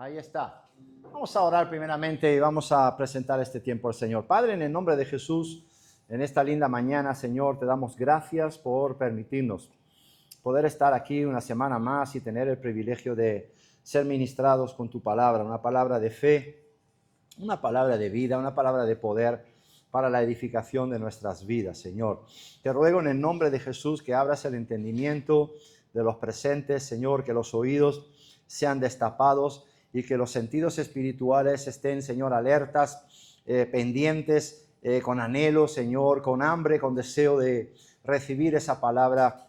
Ahí está. Vamos a orar primeramente y vamos a presentar este tiempo al Señor. Padre, en el nombre de Jesús, en esta linda mañana, Señor, te damos gracias por permitirnos poder estar aquí una semana más y tener el privilegio de ser ministrados con tu palabra, una palabra de fe, una palabra de vida, una palabra de poder para la edificación de nuestras vidas, Señor. Te ruego en el nombre de Jesús que abras el entendimiento de los presentes, Señor, que los oídos sean destapados y que los sentidos espirituales estén, Señor, alertas, pendientes, con anhelo, Señor, con hambre, con deseo de recibir esa palabra,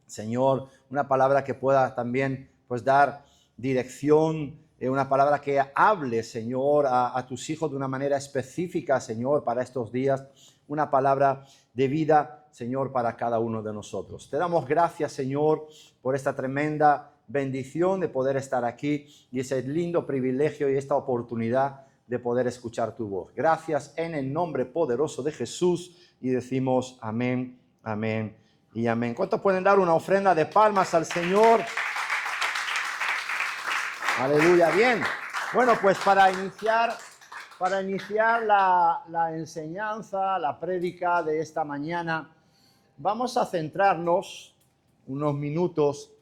Señor, una palabra que pueda también, pues, dar dirección, una palabra que hable, Señor, a tus hijos de una manera específica, Señor, para estos días, una palabra de vida, Señor, para cada uno de nosotros. Te damos gracias, Señor, por esta tremenda bendición de poder estar aquí y ese lindo privilegio y esta oportunidad de poder escuchar tu voz. Gracias en el nombre poderoso de Jesús y decimos amén, amén y amén. ¿Cuántos pueden dar una ofrenda de palmas al Señor? Aleluya, bien. Bueno, pues para iniciar la enseñanza, la prédica de esta mañana, vamos a centrarnos unos minutos,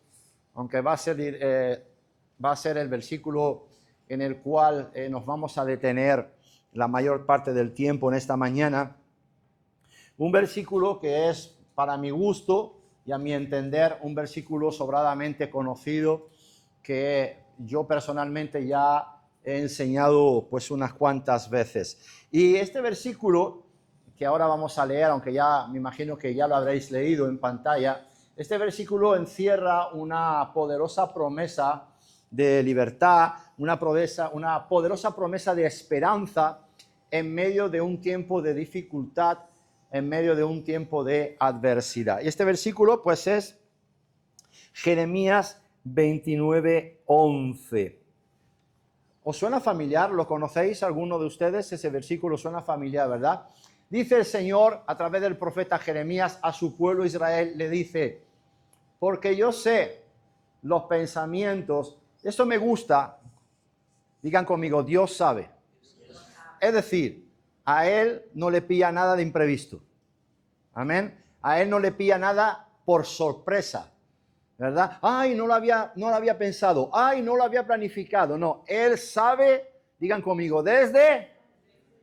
aunque va a ser el versículo en el cual nos vamos a detener la mayor parte del tiempo en esta mañana. Un versículo que es, para mi gusto y a mi entender, un versículo sobradamente conocido que yo personalmente ya he enseñado pues unas cuantas veces. Y este versículo que ahora vamos a leer, aunque ya me imagino que ya lo habréis leído en pantalla, este versículo encierra una poderosa promesa de libertad, una poderosa promesa de esperanza en medio de un tiempo de dificultad, en medio de un tiempo de adversidad. Y este versículo pues es Jeremías 29:11. ¿Os suena familiar? ¿Lo conocéis alguno de ustedes? Ese versículo suena familiar, ¿verdad? Dice el Señor a través del profeta Jeremías a su pueblo Israel, le dice: porque yo sé los pensamientos. Esto me gusta. Digan conmigo, Dios sabe. Es decir, a Él no le pilla nada de imprevisto. Amén. A Él no le pilla nada por sorpresa, ¿verdad? Ay, no lo había pensado. Ay, no lo había planificado. No, Él sabe, digan conmigo, desde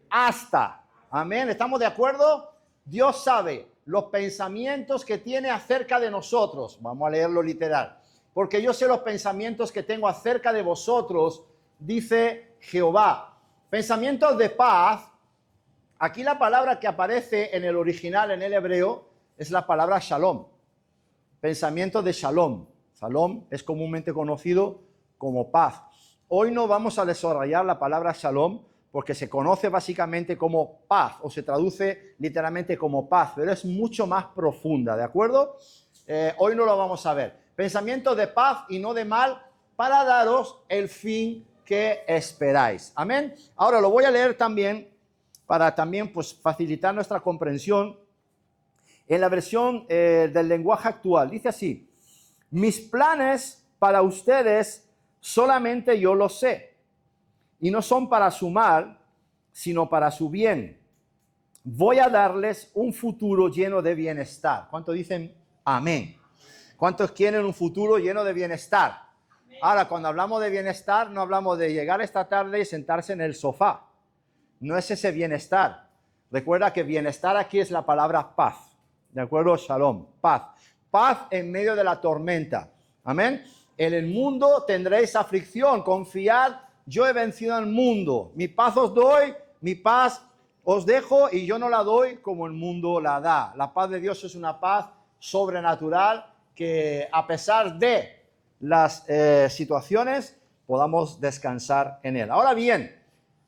hasta. Amén. ¿Estamos de acuerdo? Dios sabe los pensamientos que tiene acerca de nosotros. Vamos a leerlo literal. Porque yo sé los pensamientos que tengo acerca de vosotros, dice Jehová. Pensamientos de paz. Aquí la palabra que aparece en el original, en el hebreo, es la palabra shalom. Pensamientos de shalom. Shalom es comúnmente conocido como paz. Hoy no vamos a desarrollar la palabra shalom porque se conoce básicamente como paz o se traduce literalmente como paz, pero es mucho más profunda, ¿de acuerdo? Hoy no lo vamos a ver. Pensamientos de paz y no de mal para daros el fin que esperáis. Amén. Ahora lo voy a leer también para también pues facilitar nuestra comprensión en la versión del lenguaje actual. Dice así: mis planes para ustedes solamente yo los sé, y no son para su mal, sino para su bien. Voy a darles un futuro lleno de bienestar. ¿Cuántos dicen amén? ¿Cuántos quieren un futuro lleno de bienestar? Ahora, cuando hablamos de bienestar, no hablamos de llegar esta tarde y sentarse en el sofá. No es ese bienestar. Recuerda que bienestar aquí es la palabra paz. ¿De acuerdo? Shalom, paz. Paz en medio de la tormenta. Amén. En el mundo tendréis aflicción. Confiad, yo he vencido al mundo. Mi paz os doy, mi paz os dejo, y yo no la doy como el mundo la da. La paz de Dios es una paz sobrenatural que, a pesar de las situaciones, podamos descansar en él. Ahora bien,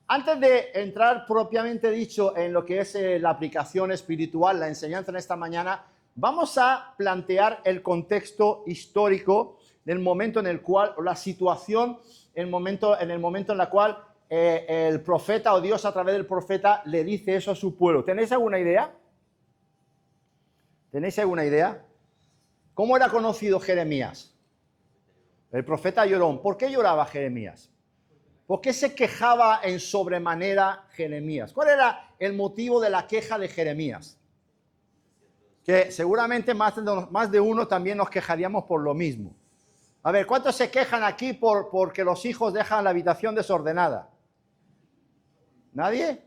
antes de entrar propiamente dicho en lo que es la aplicación espiritual, la enseñanza en esta mañana, vamos a plantear el contexto histórico del momento en el cual, o la situación, en el momento en el cual el profeta o Dios a través del profeta le dice eso a su pueblo. ¿Tenéis alguna idea? ¿Tenéis alguna idea? ¿Cómo era conocido Jeremías? El profeta llorón. ¿Por qué lloraba Jeremías? ¿Por qué se quejaba en sobremanera Jeremías? ¿Cuál era el motivo de la queja de Jeremías? Que seguramente más de uno también nos quejaríamos por lo mismo. A ver, ¿cuántos se quejan aquí porque los hijos dejan la habitación desordenada? ¿Nadie?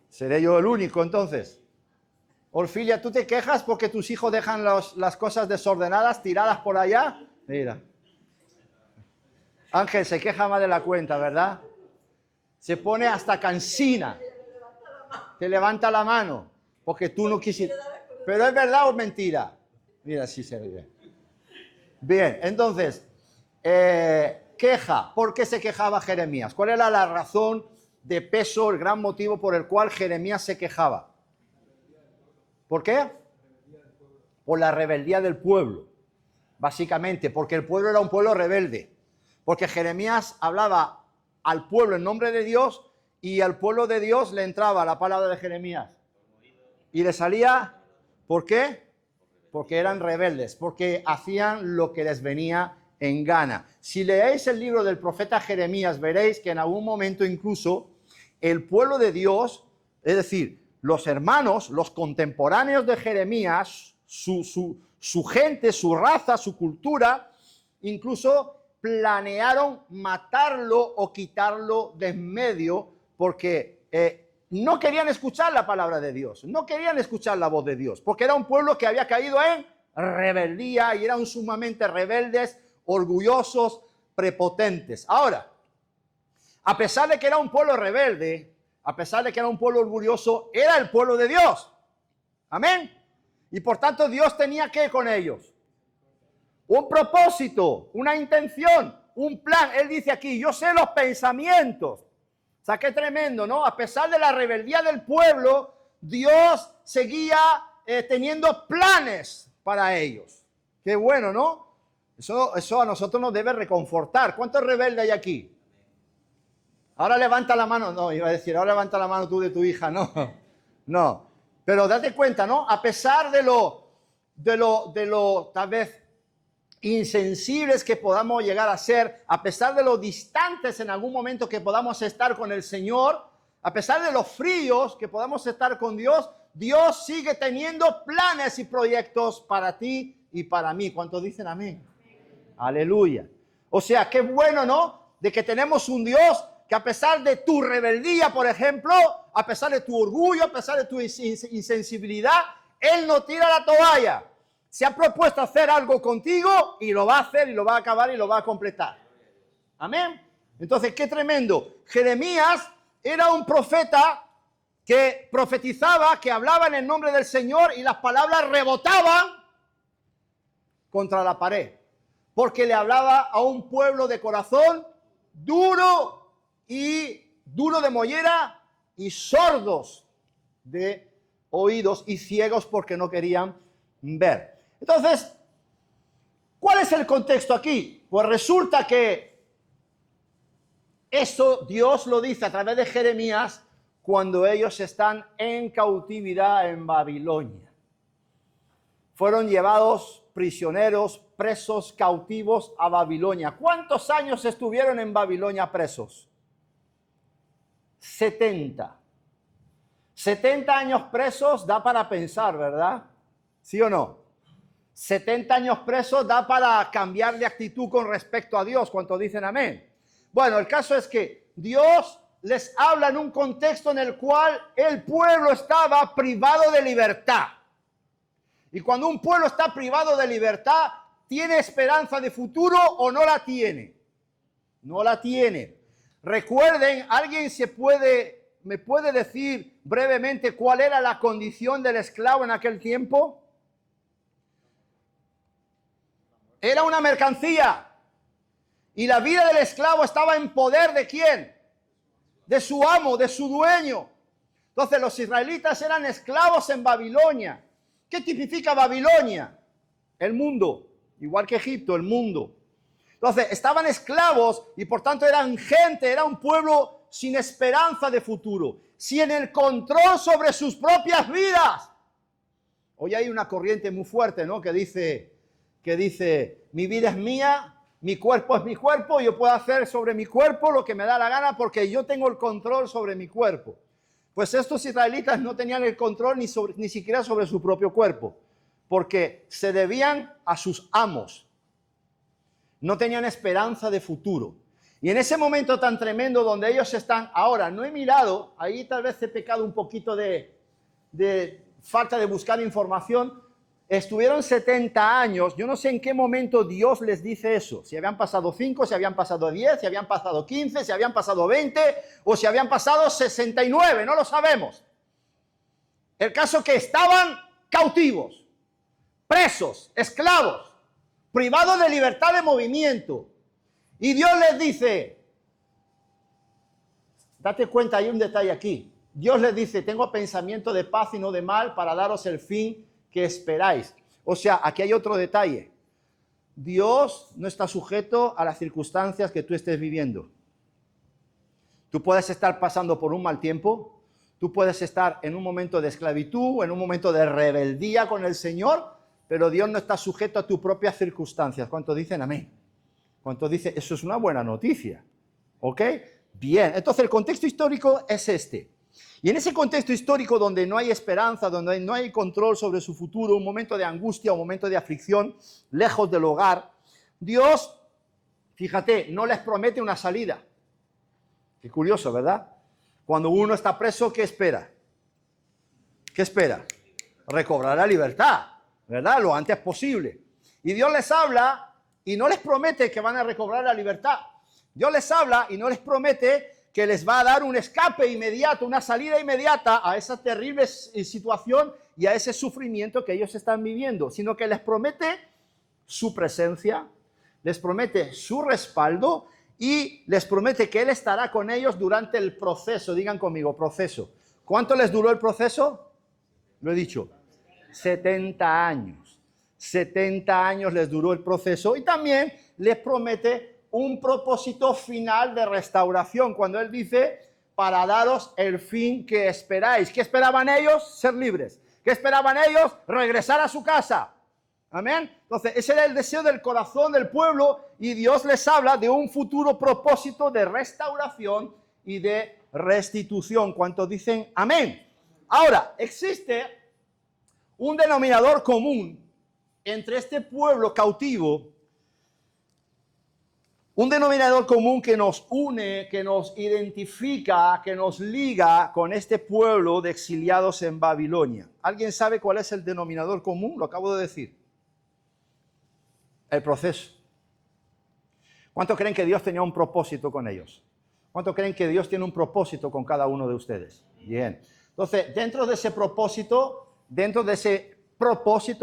¿Seré yo el único entonces? Orfilia, ¿tú te quejas porque tus hijos dejan las cosas desordenadas, tiradas por allá? Mira. Ángel se queja más de la cuenta, ¿verdad? Se pone hasta cansina. Te levanta la mano porque tú no quisiste. ¿Pero es verdad o es mentira? Mira, sí se ve. Bien, entonces, queja. ¿Por qué se quejaba Jeremías? ¿Cuál era la razón de peso, el gran motivo por el cual Jeremías se quejaba? ¿Por qué? Por la rebeldía del pueblo, básicamente, porque el pueblo era un pueblo rebelde. Porque Jeremías hablaba al pueblo en nombre de Dios y al pueblo de Dios le entraba la palabra de Jeremías. Y le salía, ¿por qué? Porque eran rebeldes, porque hacían lo que les venía en gana. Si leéis el libro del profeta Jeremías, veréis que en algún momento incluso el pueblo de Dios, es decir, los hermanos, los contemporáneos de Jeremías, su gente, su raza, su cultura, incluso planearon matarlo o quitarlo de en medio porque no querían escuchar la palabra de Dios, no querían escuchar la voz de Dios, porque era un pueblo que había caído en rebeldía y eran sumamente rebeldes, orgullosos, prepotentes. Ahora, a pesar de que era un pueblo rebelde, a pesar de que era un pueblo orgulloso, era el pueblo de Dios. Amén. Y por tanto Dios tenía que con ellos un propósito, una intención, un plan. Él dice aquí, yo sé los pensamientos. O sea, qué tremendo, ¿no? A pesar de la rebeldía del pueblo, Dios seguía teniendo planes para ellos. Qué bueno, ¿no? Eso a nosotros nos debe reconfortar. ¿Cuántos rebeldes hay aquí? Ahora levanta la mano. No, iba a decir, ahora levanta la mano tú de tu hija. No, no. Pero date cuenta, ¿no? A pesar de lo tal vez insensibles que podamos llegar a ser, a pesar de lo distantes en algún momento que podamos estar con el Señor, a pesar de los fríos que podamos estar con Dios, Dios sigue teniendo planes y proyectos para ti y para mí. ¿Cuántos dicen amén? Aleluya. O sea, qué bueno, ¿no? De que tenemos un Dios que a pesar de tu rebeldía, por ejemplo, a pesar de tu orgullo, a pesar de tu insensibilidad, Él no tira la toalla. Se ha propuesto hacer algo contigo y lo va a hacer y lo va a acabar y lo va a completar. Amén. Entonces, qué tremendo. Jeremías era un profeta que profetizaba, que hablaba en el nombre del Señor y las palabras rebotaban contra la pared. Porque le hablaba a un pueblo de corazón duro de mollera y sordos de oídos y ciegos porque no querían ver. Entonces, ¿cuál es el contexto aquí? Pues resulta que eso Dios lo dice a través de Jeremías cuando ellos están en cautividad en Babilonia. Fueron llevados prisioneros, presos, cautivos a Babilonia. ¿Cuántos años estuvieron en Babilonia presos? 70. 70 años presos da para pensar, ¿verdad? ¿Sí o no? 70 años presos da para cambiar de actitud con respecto a Dios. ¿Cuántos dicen amén? Bueno, el caso es que Dios les habla en un contexto en el cual el pueblo estaba privado de libertad. Y cuando un pueblo está privado de libertad, ¿tiene esperanza de futuro o no la tiene? No la tiene. Recuerden, ¿alguien me puede decir brevemente cuál era la condición del esclavo en aquel tiempo? Era una mercancía. Y la vida del esclavo estaba en poder ¿de quién? De su amo, de su dueño. Entonces los israelitas eran esclavos en Babilonia. ¿Qué tipifica Babilonia? El mundo. Igual que Egipto, el mundo. Entonces estaban esclavos y por tanto eran gente, era un pueblo sin esperanza de futuro, sin el control sobre sus propias vidas. Hoy hay una corriente muy fuerte, ¿no? Que dice, mi vida es mía, mi cuerpo es mi cuerpo, yo puedo hacer sobre mi cuerpo lo que me da la gana porque yo tengo el control sobre mi cuerpo. Pues estos israelitas no tenían el control ni siquiera sobre su propio cuerpo, porque se debían a sus amos. No tenían esperanza de futuro. Y en ese momento tan tremendo donde ellos están, ahora, no he mirado, ahí tal vez he pecado un poquito de falta de buscar información, estuvieron 70 años, yo no sé en qué momento Dios les dice eso, si habían pasado 5, si habían pasado 10, si habían pasado 15, si habían pasado 20 o si habían pasado 69, no lo sabemos. El caso que estaban cautivos, presos, esclavos, privados de libertad de movimiento. Y Dios les dice, date cuenta, hay un detalle aquí. Dios les dice, tengo pensamiento de paz y no de mal para daros el fin que esperáis. O sea, aquí hay otro detalle. Dios no está sujeto a las circunstancias que tú estés viviendo. Tú puedes estar pasando por un mal tiempo, tú puedes estar en un momento de esclavitud, en un momento de rebeldía con el Señor, pero Dios no está sujeto a tus propias circunstancias. ¿Cuántos dicen amén? ¿Cuántos dicen? Eso es una buena noticia. ¿Ok? Bien, entonces el contexto histórico es este. Y en ese contexto histórico donde no hay esperanza, donde no hay control sobre su futuro, un momento de angustia, un momento de aflicción, lejos del hogar, Dios, fíjate, no les promete una salida. Qué curioso, ¿verdad? Cuando uno está preso, ¿qué espera? ¿Qué espera? Recobrar la libertad, ¿verdad? Lo antes posible. Y Dios les habla y no les promete que van a recobrar la libertad. Dios les habla y no les promete que les va a dar un escape inmediato, una salida inmediata a esa terrible situación y a ese sufrimiento que ellos están viviendo, sino que les promete su presencia, les promete su respaldo y les promete que Él estará con ellos durante el proceso. Digan conmigo, proceso. ¿Cuánto les duró el proceso? Lo he dicho, 70 años. 70 años les duró el proceso y también les promete un propósito final de restauración, cuando Él dice, para daros el fin que esperáis. ¿Qué esperaban ellos? Ser libres. ¿Qué esperaban ellos? Regresar a su casa. Amén. Entonces, ese era el deseo del corazón del pueblo y Dios les habla de un futuro propósito de restauración y de restitución. ¿Cuántos dicen amén? Ahora, existe un denominador común entre este pueblo cautivo, un denominador común que nos une, que nos identifica, que nos liga con este pueblo de exiliados en Babilonia. ¿Alguien sabe cuál es el denominador común? Lo acabo de decir. El proceso. ¿Cuántos creen que Dios tenía un propósito con ellos? ¿Cuántos creen que Dios tiene un propósito con cada uno de ustedes? Bien. Entonces, dentro de ese propósito,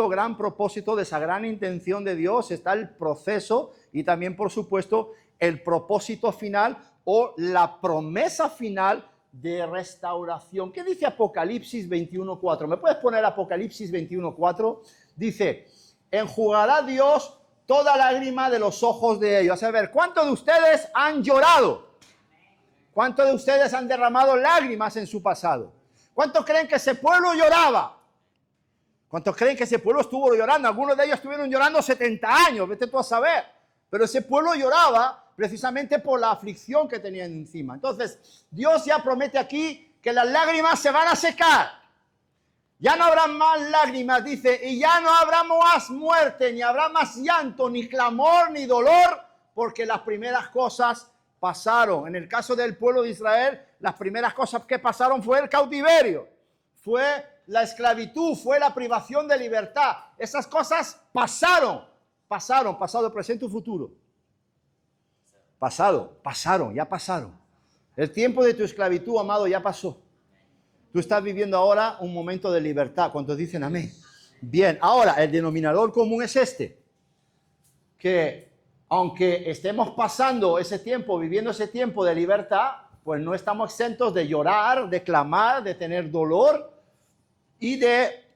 gran propósito, de esa gran intención de Dios, está el proceso y también, por supuesto, el propósito final o la promesa final de restauración. ¿Qué dice Apocalipsis 21:4? ¿Me puedes poner Apocalipsis 21:4? Dice, enjugará Dios toda lágrima de los ojos de ellos. A ver, ¿cuántos de ustedes han llorado? ¿Cuántos de ustedes han derramado lágrimas en su pasado? ¿Cuántos creen que ese pueblo lloraba? ¿Cuántos creen que ese pueblo estuvo llorando? Algunos de ellos estuvieron llorando 70 años, vete tú a saber. Pero ese pueblo lloraba precisamente por la aflicción que tenían encima. Entonces, Dios ya promete aquí que las lágrimas se van a secar. Ya no habrá más lágrimas, dice, y ya no habrá más muerte, ni habrá más llanto, ni clamor, ni dolor, porque las primeras cosas pasaron. En el caso del pueblo de Israel, las primeras cosas que pasaron fue el cautiverio, fue la esclavitud, fue la privación de libertad. Esas cosas pasaron, pasado, presente y futuro. Pasaron, ya pasaron. El tiempo de tu esclavitud, amado, ya pasó. Tú estás viviendo ahora un momento de libertad. ¿Cuántos dicen amén? Bien, ahora el denominador común es este, que aunque estemos pasando ese tiempo, viviendo ese tiempo de libertad, pues no estamos exentos de llorar, de clamar, de tener dolor y de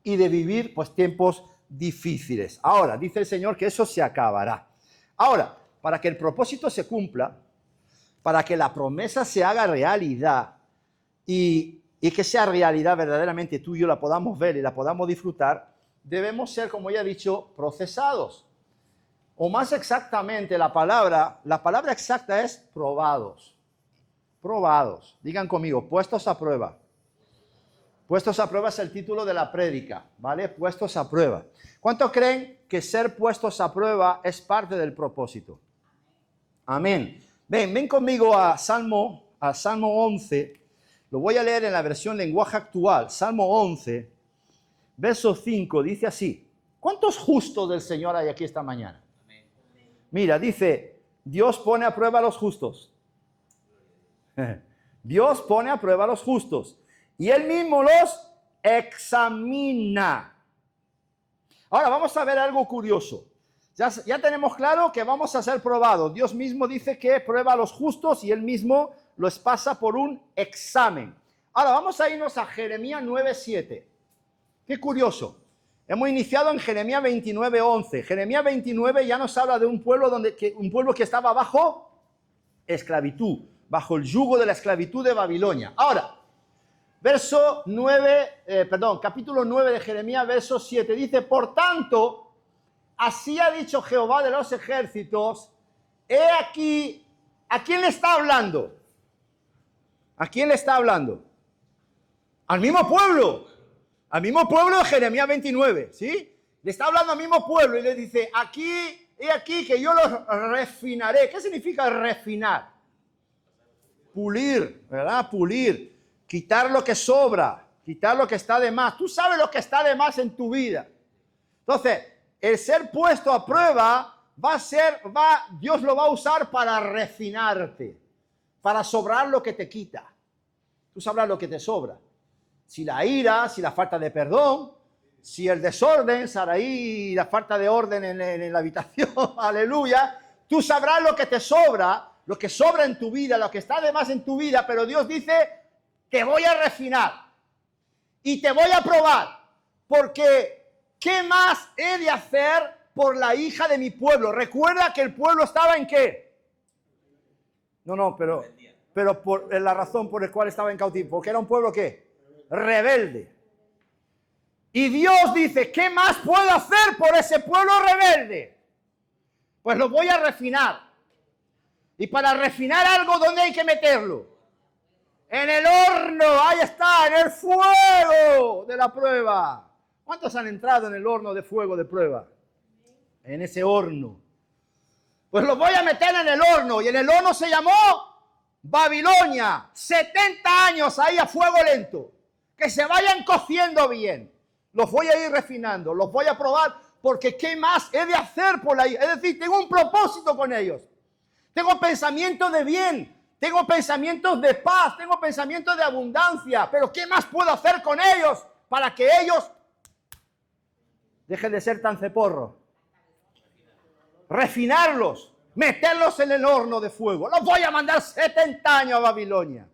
vivir tiempos difíciles. Ahora, dice el Señor que eso se acabará. Ahora, para que el propósito se cumpla, para que la promesa se haga realidad y que sea realidad verdaderamente tú y yo la podamos ver y la podamos disfrutar, debemos ser, como ya he dicho, procesados. o más exactamente la palabra exacta es probados. Probados. Digan conmigo, puestos a prueba. Puestos a prueba es el título de la prédica, ¿vale? Puestos a prueba. ¿Cuántos creen que ser puestos a prueba es parte del propósito? Amén. Ven conmigo a Salmo 11. Lo voy a leer en la versión lenguaje actual. Salmo 11, verso 5, dice así. ¿Cuántos justos del Señor hay aquí esta mañana? Mira, dice, Dios pone a prueba a los justos. Dios pone a prueba a los justos. Y Él mismo los examina. Ahora vamos a ver algo curioso. Ya tenemos claro que vamos a ser probados. Dios mismo dice que prueba a los justos y Él mismo los pasa por un examen. Ahora vamos a irnos a Jeremías 9:7. Qué curioso. Hemos iniciado en Jeremías 29:11. Jeremías 29 ya nos habla de un pueblo que estaba bajo esclavitud, bajo el yugo de la esclavitud de Babilonia. Ahora, capítulo 9 de Jeremías, verso 7, dice, por tanto, así ha dicho Jehová de los ejércitos, he aquí, ¿a quién le está hablando? ¿A quién le está hablando? Al mismo pueblo de Jeremías 29, ¿sí? Le está hablando al mismo pueblo y le dice, he aquí que yo los refinaré. ¿Qué significa refinar? Pulir, ¿verdad? Pulir, quitar lo que sobra, quitar lo que está de más. Tú sabes lo que está de más en tu vida. Entonces, el ser puesto a prueba Dios lo va a usar para refinarte, para sobrar lo que te quita. Tú sabrás lo que te sobra. Si la ira, si la falta de perdón, si el desorden, Saraí, la falta de orden en la habitación, aleluya, tú sabrás lo que te sobra, lo que sobra en tu vida, lo que está de más en tu vida, pero Dios dice, te voy a refinar y te voy a probar, porque ¿qué más he de hacer por la hija de mi pueblo? Recuerda que el pueblo estaba en ¿qué? Pero por la razón por la cual estaba en cautivo, porque era un pueblo ¿qué? Rebelde. Y Dios dice, ¿qué más puedo hacer por ese pueblo rebelde? Pues lo voy a refinar. Y para refinar algo, ¿dónde hay que meterlo? En el horno, ahí está, en el fuego de la prueba. ¿Cuántos han entrado en el horno de fuego de prueba? En ese horno. Pues lo voy a meter en el horno. Y en el horno se llamó Babilonia. 70 años ahí a fuego lento. Que se vayan cociendo bien. Los voy a ir refinando, los voy a probar, porque ¿qué más he de hacer por ahí? Es decir, tengo un propósito con ellos. Tengo pensamientos de bien, tengo pensamientos de paz, tengo pensamientos de abundancia, pero ¿qué más puedo hacer con ellos para que ellos dejen de ser tan ceporros? Refinarlos, meterlos en el horno de fuego. Los voy a mandar 70 años a Babilonia.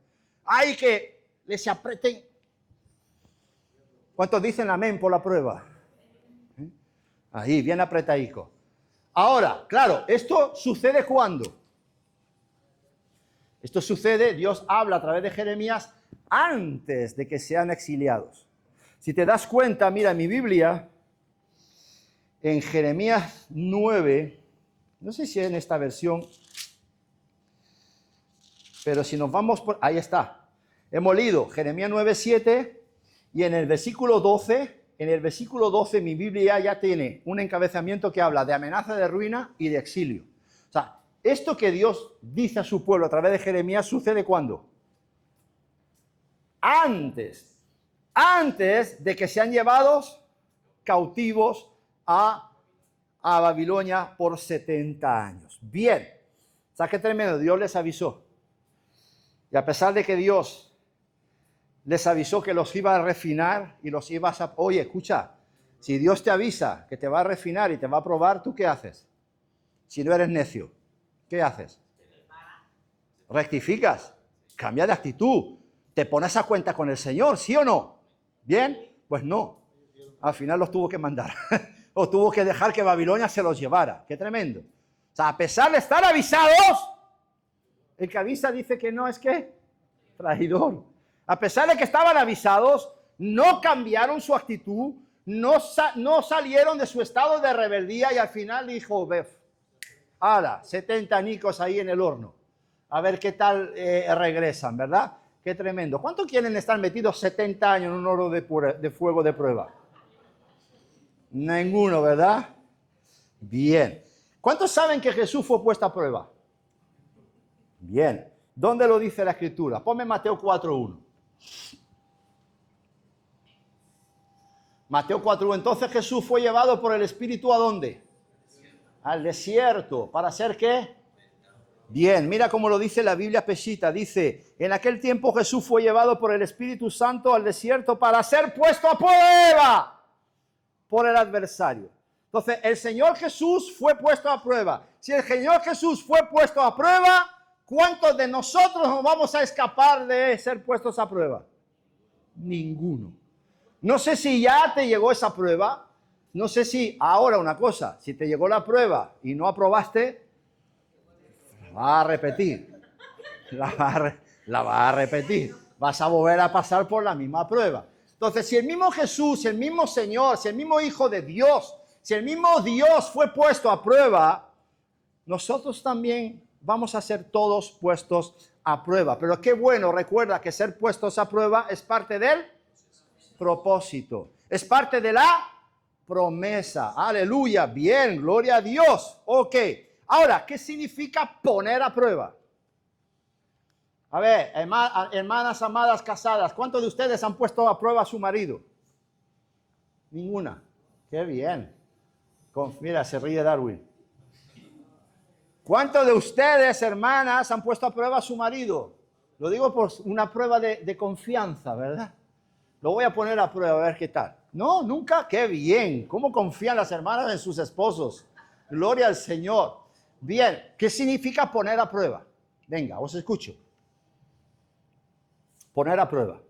Hay que les aprieten. ¿Cuántos dicen amén por la prueba? Ahí, bien apretadico. Ahora, claro, ¿esto sucede cuándo? Esto sucede, Dios habla a través de Jeremías antes de que sean exiliados. Si te das cuenta, mira, en mi Biblia, en Jeremías 9, no sé si en esta versión, pero si nos vamos por... Ahí está. Hemos leído Jeremías 9:7. Y en el versículo 12, mi Biblia ya tiene un encabezamiento que habla de amenaza de ruina y de exilio. O sea, esto que Dios dice a su pueblo a través de Jeremías sucede ¿cuándo? Antes de que sean llevados cautivos a Babilonia por 70 años. Bien, o sea, qué tremendo, Dios les avisó. Y a pesar de que Dios les avisó que los iba a refinar y los ibas a... Oye, escucha, si Dios te avisa que te va a refinar y te va a probar, ¿tú qué haces? Si no eres necio, ¿qué haces? Rectificas, cambia de actitud, te pones a cuenta con el Señor, ¿sí o no? ¿Bien? Pues no, al final los tuvo que mandar, o tuvo que dejar que Babilonia se los llevara. ¡Qué tremendo! O sea, a pesar de estar avisados, el que avisa dice que no es que traidor. A pesar de que estaban avisados, no cambiaron su actitud, no salieron de su estado de rebeldía y al final dijo, Ahora, 70 añicos ahí en el horno. A ver qué tal regresan, ¿verdad? Qué tremendo. ¿Cuántos quieren estar metidos 70 años en un horno de fuego de prueba? Ninguno, ¿verdad? Bien. ¿Cuántos saben que Jesús fue puesto a prueba? Bien. ¿Dónde lo dice la Escritura? Ponme Mateo 4.1. Mateo 4.1. Entonces Jesús fue llevado por el Espíritu ¿a dónde? Al desierto. ¿Para hacer qué? Bien, mira cómo lo dice la Biblia Pesita. Dice, en aquel tiempo Jesús fue llevado por el Espíritu Santo al desierto para ser puesto a prueba por el adversario. Entonces, el Señor Jesús fue puesto a prueba. Si el Señor Jesús fue puesto a prueba, ¿cuántos de nosotros nos vamos a escapar de ser puestos a prueba? Ninguno. No sé si ya te llegó esa prueba. No sé si, ahora una cosa, si te llegó la prueba y no aprobaste, la vas a repetir. La vas a repetir. Vas a volver a pasar por la misma prueba. Entonces, si el mismo Jesús, si el mismo Señor, si el mismo Hijo de Dios, si el mismo Dios fue puesto a prueba, nosotros también vamos a ser todos puestos a prueba. Pero qué bueno, recuerda que ser puestos a prueba es parte del propósito. Es parte de la promesa. Aleluya. Bien, gloria a Dios. Ok. Ahora, ¿qué significa poner a prueba? A ver, hermanas amadas casadas, ¿cuántos de ustedes han puesto a prueba a su marido? Ninguna. Qué bien. Mira, se ríe Darwin. ¿Cuántos de ustedes, hermanas, han puesto a prueba a su marido? Lo digo por una prueba de confianza, ¿verdad? Lo voy a poner a prueba, a ver qué tal. No, nunca. Qué bien. ¿Cómo confían las hermanas en sus esposos? Gloria al Señor. Bien, ¿qué significa poner a prueba? Venga, os escucho. Poner a prueba.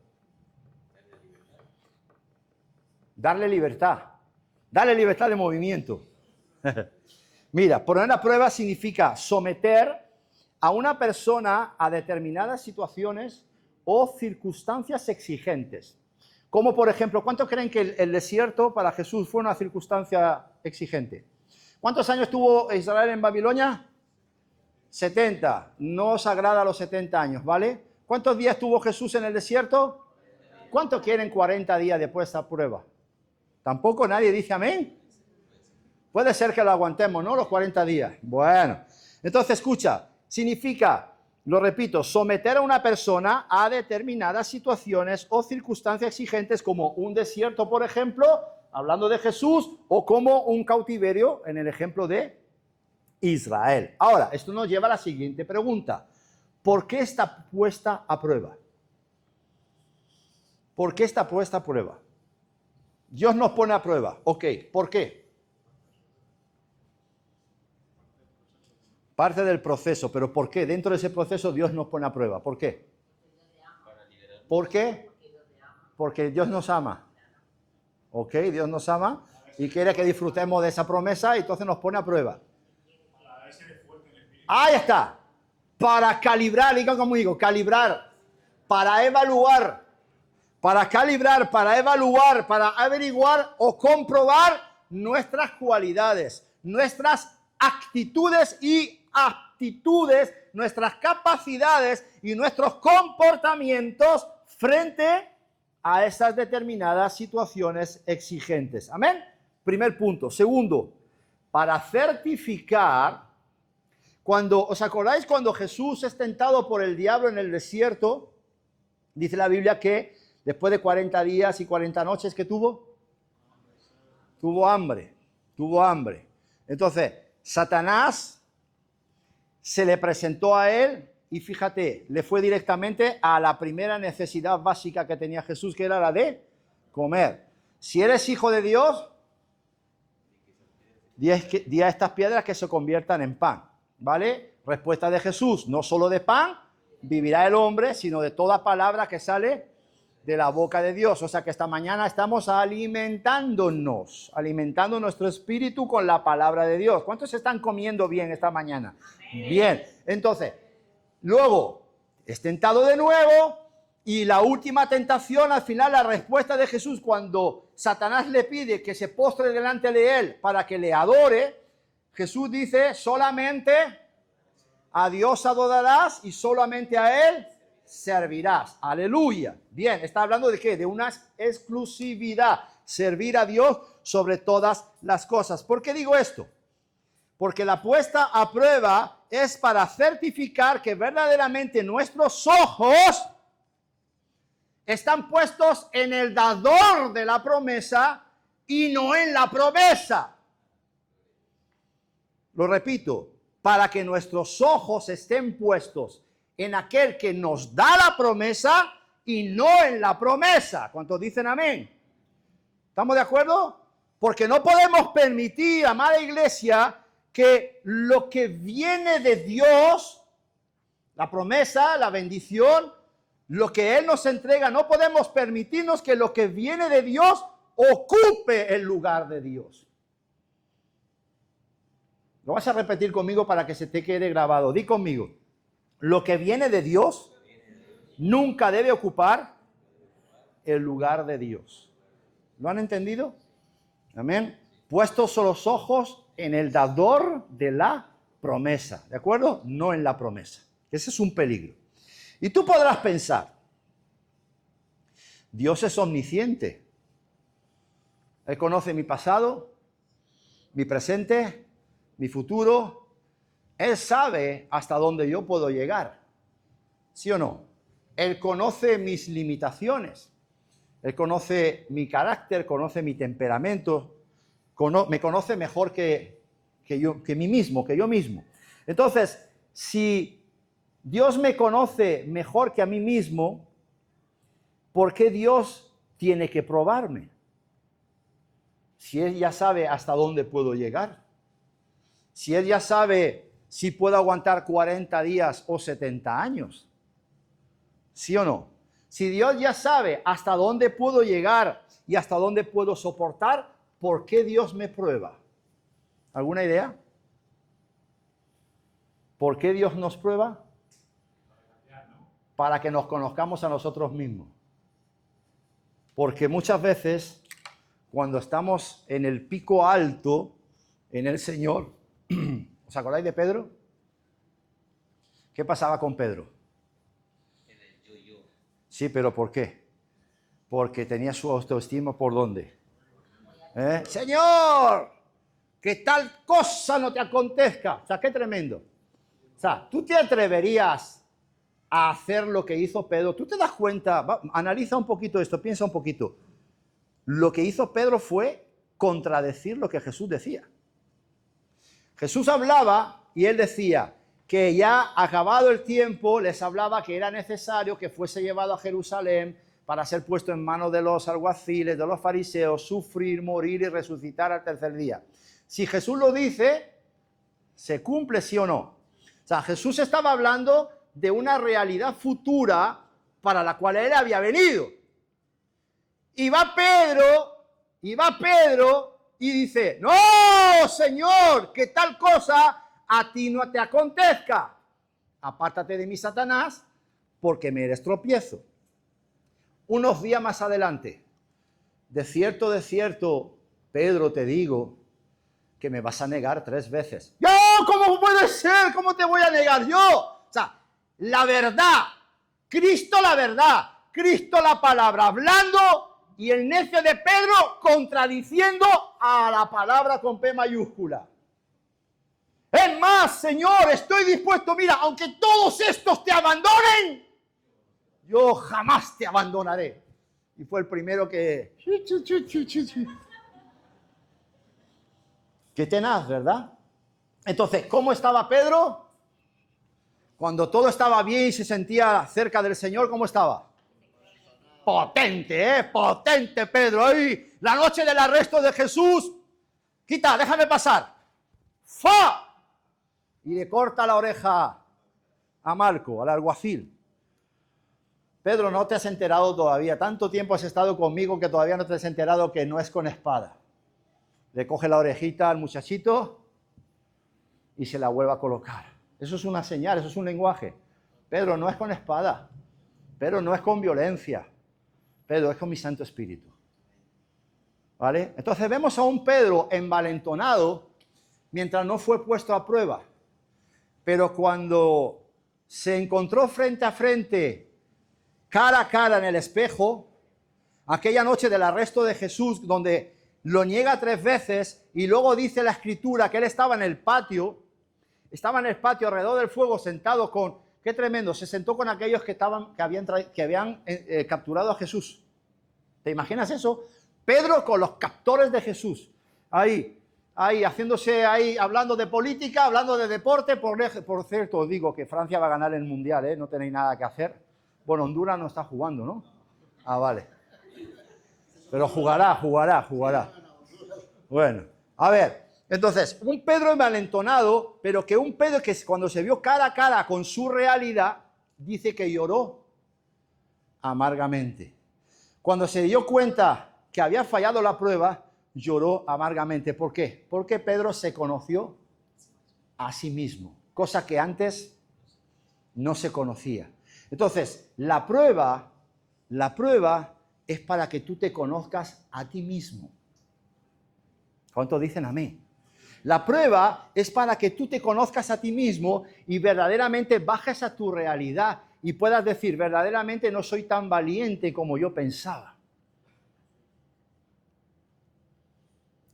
Darle libertad. Darle libertad de movimiento. Mira, poner a prueba significa someter a una persona a determinadas situaciones o circunstancias exigentes. Como por ejemplo, ¿cuántos creen que el desierto para Jesús fue una circunstancia exigente? ¿Cuántos años tuvo Israel en Babilonia? 70. No os agrada los 70 años, ¿vale? ¿Cuántos días tuvo Jesús en el desierto? ¿Cuántos quieren 40 días después de esta prueba? ¿Tampoco nadie dice amén? Puede ser que lo aguantemos, ¿no? Los 40 días. Bueno, entonces escucha, significa, lo repito, someter a una persona a determinadas situaciones o circunstancias exigentes como un desierto, por ejemplo, hablando de Jesús, o como un cautiverio en el ejemplo de Israel. Ahora, esto nos lleva a la siguiente pregunta. ¿Por qué está puesta a prueba? ¿Por qué está puesta a prueba? Dios nos pone a prueba. Ok, ¿por qué? Parte del proceso, pero ¿por qué? Dentro de ese proceso Dios nos pone a prueba. ¿Por qué? ¿Por qué? Porque Dios nos ama. Ok, Dios nos ama y quiere que disfrutemos de esa promesa y entonces nos pone a prueba. Ahí está. Para calibrar, diga conmigo, calibrar, para evaluar, para calibrar, para evaluar, para averiguar o comprobar nuestras cualidades, nuestras actitudes y aptitudes, nuestras capacidades y nuestros comportamientos frente a esas determinadas situaciones exigentes. Amén. Primer punto. Segundo, para certificar. ¿Os acordáis cuando Jesús es tentado por el diablo en el desierto? Dice la Biblia que después de 40 días y 40 noches, ¿qué tuvo? Tuvo hambre. Entonces, Satanás se le presentó a él y fíjate, le fue directamente a la primera necesidad básica que tenía Jesús, que era la de comer. Si eres hijo de Dios, di a estas piedras que se conviertan en pan. ¿Vale? Respuesta de Jesús, no solo de pan vivirá el hombre, sino de toda palabra que sale de la boca de Dios. O sea que esta mañana estamos alimentando nuestro espíritu con la palabra de Dios. ¿Cuántos están comiendo bien esta mañana? Bien, entonces, luego es tentado de nuevo y la última tentación, al final la respuesta de Jesús cuando Satanás le pide que se postre delante de él para que le adore, Jesús dice, solamente a Dios adorarás y solamente a Él servirás. Aleluya. Bien, está hablando de qué? De una exclusividad. Servir a Dios sobre todas las cosas. ¿Por qué digo esto? Porque la puesta a prueba es para certificar que verdaderamente nuestros ojos están puestos en el dador de la promesa y no en la promesa. Lo repito, para que nuestros ojos estén puestos en aquel que nos da la promesa y no en la promesa. ¿Cuántos dicen amén? ¿Estamos de acuerdo? Porque no podemos permitir, amada iglesia, que lo que viene de Dios, la promesa, la bendición, lo que Él nos entrega, no podemos permitirnos que lo que viene de Dios ocupe el lugar de Dios. Lo vas a repetir conmigo para que se te quede grabado. Di conmigo. Lo que viene de Dios nunca debe ocupar el lugar de Dios. ¿Lo han entendido? Amén. Puestos los ojos en el dador de la promesa. ¿De acuerdo? No en la promesa. Ese es un peligro. Y tú podrás pensar, Dios es omnisciente. Él conoce mi pasado, mi presente, mi futuro. Él sabe hasta dónde yo puedo llegar. ¿Sí o no? Él conoce mis limitaciones. Él conoce mi carácter, conoce mi temperamento. Me conoce mejor que mí mismo, que yo mismo. Entonces, si Dios me conoce mejor que a mí mismo, ¿por qué Dios tiene que probarme? Si Él ya sabe hasta dónde puedo llegar. Si Él ya sabe si puedo aguantar 40 días o 70 años. ¿Sí o no? Si Dios ya sabe hasta dónde puedo llegar y hasta dónde puedo soportar, ¿por qué Dios me prueba? ¿Alguna idea? ¿Por qué Dios nos prueba? Para que nos conozcamos a nosotros mismos. Porque muchas veces, cuando estamos en el pico alto, en el Señor, ¿os acordáis de Pedro? ¿Qué pasaba con Pedro? Sí, pero ¿por qué? Porque tenía su autoestima ¿por dónde? Señor, que tal cosa no te acontezca. O sea, qué tremendo. O sea, ¿tú te atreverías a hacer lo que hizo Pedro? ¿Tú te das cuenta? Analiza un poquito esto, piensa un poquito. Lo que hizo Pedro fue contradecir lo que Jesús decía. Jesús hablaba y él decía que ya acabado el tiempo les hablaba que era necesario que fuese llevado a Jerusalén para ser puesto en manos de los alguaciles, de los fariseos, sufrir, morir y resucitar al tercer día. Si Jesús lo dice, ¿se cumple sí o no? O sea, Jesús estaba hablando de una realidad futura para la cual él había venido. Y va Pedro y dice, no, Señor, que tal cosa a ti no te acontezca. Apártate de mí, Satanás, porque me eres tropiezo. Unos días más adelante, de cierto, Pedro, te digo que me vas a negar 3 veces. ¡Yo! ¿Cómo puede ser? ¿Cómo te voy a negar yo? O sea, la verdad, Cristo la verdad, Cristo la palabra, hablando y el necio de Pedro contradiciendo a la palabra con P mayúscula. Es más, Señor, estoy dispuesto, mira, aunque todos estos te abandonen, yo jamás te abandonaré. Y fue el primero que... Qué tenaz, ¿verdad? Entonces, ¿cómo estaba Pedro? Cuando todo estaba bien y se sentía cerca del Señor, ¿cómo estaba? Potente, potente Pedro. ¡Ay! La noche del arresto de Jesús. Quita, déjame pasar. ¡Fa! Y le corta la oreja a Malco, al alguacil. Pedro, no te has enterado todavía. Tanto tiempo has estado conmigo que todavía no te has enterado que no es con espada. Le coge la orejita al muchachito y se la vuelve a colocar. Eso es una señal, eso es un lenguaje. Pedro, no es con espada. Pedro, no es con violencia. Pedro, es con mi Santo Espíritu. ¿Vale? Entonces vemos a un Pedro envalentonado mientras no fue puesto a prueba. Pero cuando se encontró frente a frente, cara a cara en el espejo, aquella noche del arresto de Jesús, donde lo niega 3 veces, y luego dice la Escritura que él estaba en el patio alrededor del fuego sentado con, qué tremendo, se sentó con aquellos que habían capturado a Jesús. ¿Te imaginas eso? Pedro con los captores de Jesús, ahí, haciéndose ahí, hablando de política, hablando de deporte. Por cierto, os digo que Francia va a ganar el Mundial, ¿eh? No tenéis nada que hacer. Bueno, Honduras no está jugando, ¿no? Ah, vale. Pero jugará. Bueno, a ver, entonces, un Pedro envalentonado, pero que un Pedro que cuando se vio cara a cara con su realidad, dice que lloró amargamente. Cuando se dio cuenta que había fallado la prueba, lloró amargamente. ¿Por qué? Porque Pedro se conoció a sí mismo, cosa que antes no se conocía. Entonces, la prueba es para que tú te conozcas a ti mismo. ¿Cuántos dicen amén? La prueba es para que tú te conozcas a ti mismo y verdaderamente bajes a tu realidad y puedas decir, verdaderamente no soy tan valiente como yo pensaba.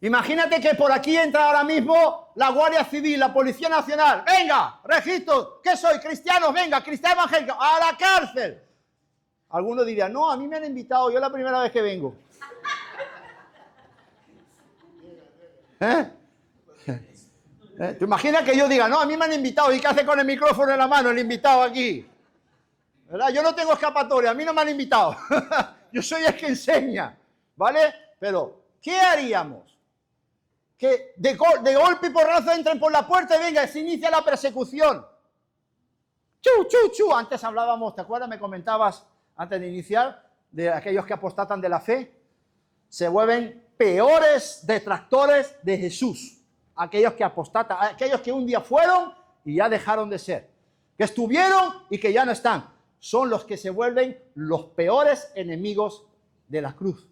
Imagínate que por aquí entra ahora mismo la Guardia Civil, la Policía Nacional. Venga, registro, ¿qué soy? Cristianos, venga, cristiano evangélico, a la cárcel. Algunos dirían, no, a mí me han invitado, yo es la primera vez que vengo. ¿Te imaginas que yo diga, no, a mí me han invitado, y qué hace con el micrófono en la mano el invitado aquí? ¿Verdad? Yo no tengo escapatoria, a mí no me han invitado. Yo soy el que enseña, ¿vale? Pero, ¿qué haríamos? Que de golpe y porrazo entren por la puerta y venga, se inicia la persecución. Chu. Antes hablábamos, ¿te acuerdas? Me comentabas antes de iniciar, de aquellos que apostatan de la fe. Se vuelven peores detractores de Jesús. Aquellos que apostatan, aquellos que un día fueron y ya dejaron de ser. Que estuvieron y que ya no están. Son los que se vuelven los peores enemigos de la cruz.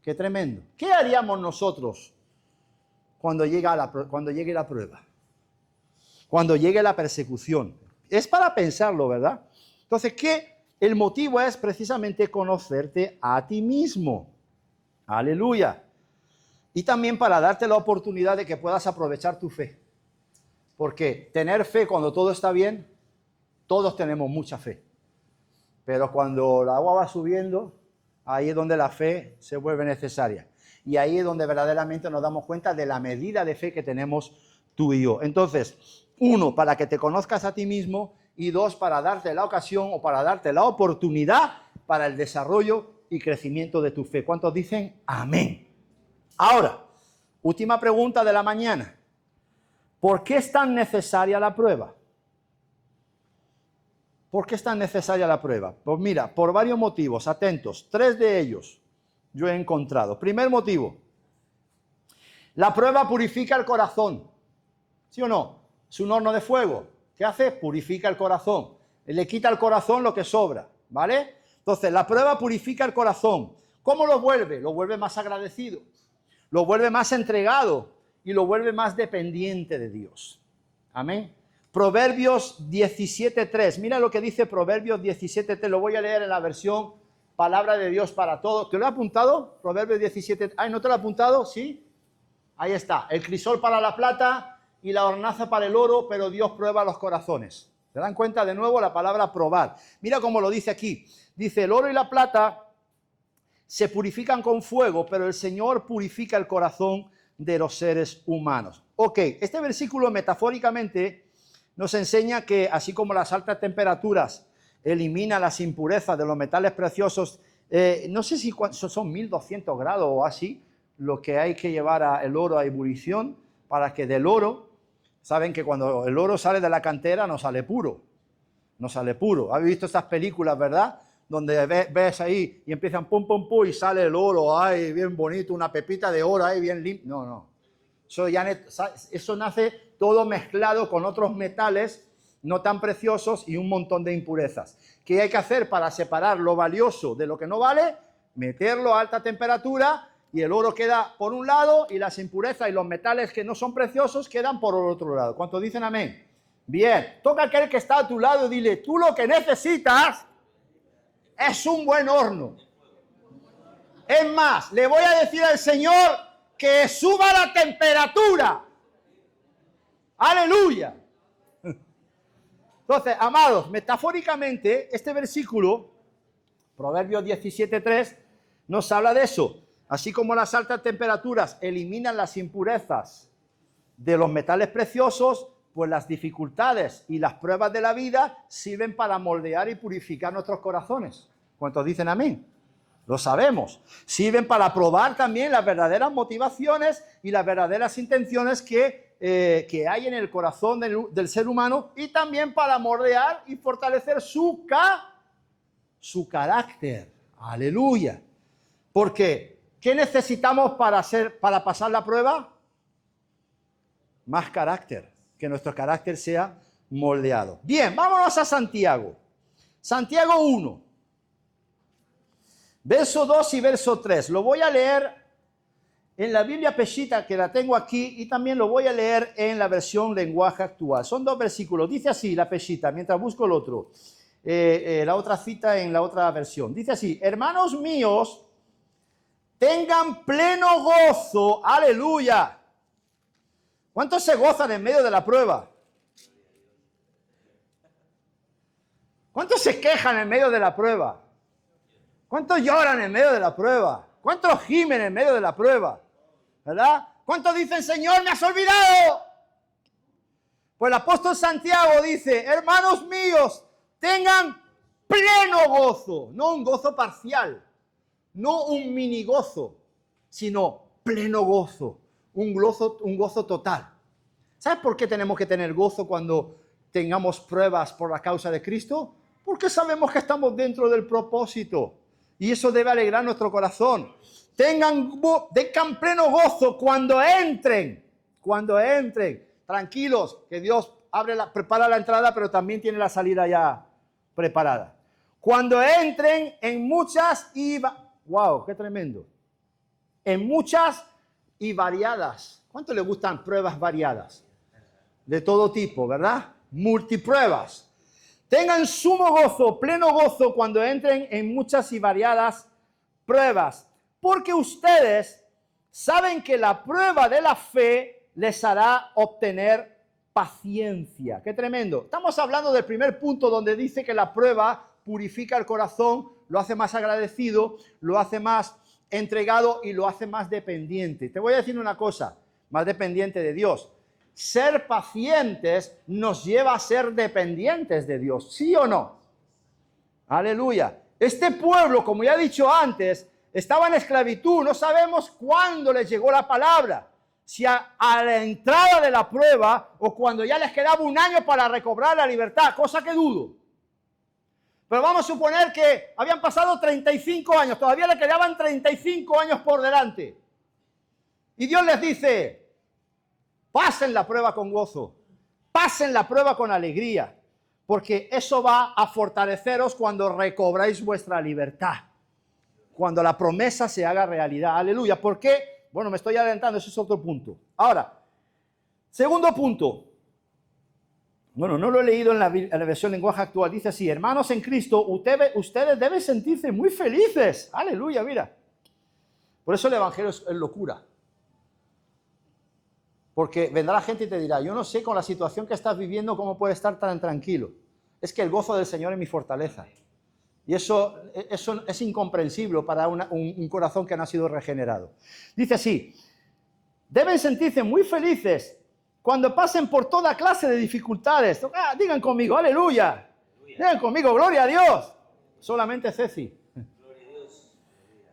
Qué tremendo. ¿Qué haríamos nosotros cuando llegue la prueba? Cuando llegue la persecución. Es para pensarlo, ¿verdad? Entonces, el motivo es precisamente conocerte a ti mismo. Aleluya. Y también para darte la oportunidad de que puedas aprovechar tu fe. Porque tener fe cuando todo está bien, todos tenemos mucha fe. Pero cuando el agua va subiendo, ahí es donde la fe se vuelve necesaria. Y ahí es donde verdaderamente nos damos cuenta de la medida de fe que tenemos tú y yo. Entonces, 1, para que te conozcas a ti mismo, y 2, para darte la ocasión o para darte la oportunidad para el desarrollo y crecimiento de tu fe. ¿Cuántos dicen amén? Ahora, última pregunta de la mañana. ¿Por qué es tan necesaria la prueba? ¿Por qué es tan necesaria la prueba? Pues mira, por varios motivos, atentos. 3 de ellos yo he encontrado. Primer motivo, la prueba purifica el corazón. ¿Sí o no? Es un horno de fuego. ¿Qué hace? Purifica el corazón. Le quita al corazón lo que sobra, ¿vale? Entonces, la prueba purifica el corazón. ¿Cómo lo vuelve? Lo vuelve más agradecido, lo vuelve más entregado y lo vuelve más dependiente de Dios. Amén. Proverbios 17:3. Mira lo que dice Proverbios 17:3. Lo voy a leer en la versión Palabra de Dios para Todos. ¿Te lo he apuntado? Proverbios 17. Ay, ¿no te lo he apuntado? Sí. Ahí está. El crisol para la plata y la hornaza para el oro, pero Dios prueba los corazones. ¿Se dan cuenta? De nuevo la palabra probar. Mira cómo lo dice aquí. Dice, el oro y la plata se purifican con fuego, pero el Señor purifica el corazón de los seres humanos. Ok, este versículo metafóricamente nos enseña que así como las altas temperaturas eliminan las impurezas de los metales preciosos, no sé si son 1200 grados o así, lo que hay que llevar el oro a ebullición para que del oro, saben que cuando el oro sale de la cantera no sale puro, no sale puro. ¿Habéis visto estas películas, verdad? Donde ves ahí y empiezan pum, pum, pum y sale el oro, ay, bien bonito, una pepita de oro ahí bien limpio. No. Eso nace todo mezclado con otros metales no tan preciosos y un montón de impurezas. ¿Qué hay que hacer para separar lo valioso de lo que no vale? Meterlo a alta temperatura y el oro queda por un lado y las impurezas y los metales que no son preciosos quedan por el otro lado. ¿Cuántos dicen amén? Bien, toca a aquel que está a tu lado y dile, tú lo que necesitas es un buen horno. Es más, le voy a decir al Señor que suba la temperatura. Aleluya. Entonces, amados, metafóricamente, este versículo, Proverbios 17:3, nos habla de eso. Así como las altas temperaturas eliminan las impurezas de los metales preciosos, pues las dificultades y las pruebas de la vida sirven para moldear y purificar nuestros corazones. ¿Cuántos dicen amén? Lo sabemos. Sirven para probar también las verdaderas motivaciones y las verdaderas intenciones que hay en el corazón del ser humano, y también para moldear y fortalecer su carácter. Aleluya. Porque, ¿qué necesitamos para pasar la prueba? Más carácter. Que nuestro carácter sea moldeado. Bien, vámonos a Santiago. Santiago 1. Verso 2 y verso 3. Lo voy a leer en la Biblia Peshitta, que la tengo aquí, y también lo voy a leer en la versión lenguaje actual. Son dos versículos. Dice así la Peshitta, mientras busco el otro. La otra cita en la otra versión. Dice así: hermanos míos, tengan pleno gozo. Aleluya. ¿Cuántos se gozan en medio de la prueba? ¿Cuántos se quejan en medio de la prueba? ¿Cuántos lloran en medio de la prueba? ¿Cuántos gimen en medio de la prueba? ¿Verdad? ¿Cuántos dicen, Señor, me has olvidado? Pues el apóstol Santiago dice, hermanos míos, tengan pleno gozo, no un gozo parcial, no un mini gozo, sino pleno gozo, un gozo total. ¿Sabes por qué tenemos que tener gozo cuando tengamos pruebas por la causa de Cristo? Porque sabemos que estamos dentro del propósito. Y eso debe alegrar nuestro corazón. Tengan pleno gozo cuando entren. Tranquilos, que Dios prepara la entrada, pero también tiene la salida ya preparada. Cuando entren en muchas ¡wow! ¡Qué tremendo! En muchas y variadas. ¿Cuánto le gustan pruebas variadas? De todo tipo, ¿verdad? Multipruebas. Tengan sumo gozo, pleno gozo cuando entren en muchas y variadas pruebas, porque ustedes saben que la prueba de la fe les hará obtener paciencia. ¡Qué tremendo! Estamos hablando del primer punto donde dice que la prueba purifica el corazón, lo hace más agradecido, lo hace más entregado y lo hace más dependiente. Te voy a decir una cosa, más dependiente de Dios. Ser pacientes nos lleva a ser dependientes de Dios, ¿sí o no? Aleluya. Este pueblo, como ya he dicho antes, estaba en esclavitud. No sabemos cuándo les llegó la palabra. Si a la entrada de la prueba o cuando ya les quedaba un año para recobrar la libertad, cosa que dudo. Pero vamos a suponer que habían pasado 35 años, todavía le quedaban 35 años por delante. Y Dios les dice, pasen la prueba con gozo, pasen la prueba con alegría, porque eso va a fortaleceros cuando recobráis vuestra libertad, cuando la promesa se haga realidad. Aleluya. ¿Por qué? Bueno, me estoy adelantando, ese es otro punto. Ahora, segundo punto. Bueno, no lo he leído en la versión lenguaje actual. Dice así, hermanos en Cristo, ustedes deben sentirse muy felices. Aleluya, mira. Por eso el evangelio es locura. Porque vendrá la gente y te dirá, yo no sé con la situación que estás viviendo cómo puedes estar tan tranquilo. Es que el gozo del Señor es mi fortaleza. Y eso es incomprensible para un corazón que no ha sido regenerado. Dice así, deben sentirse muy felices cuando pasen por toda clase de dificultades. Digan conmigo, aleluya. Digan conmigo, gloria a Dios. Solamente Ceci.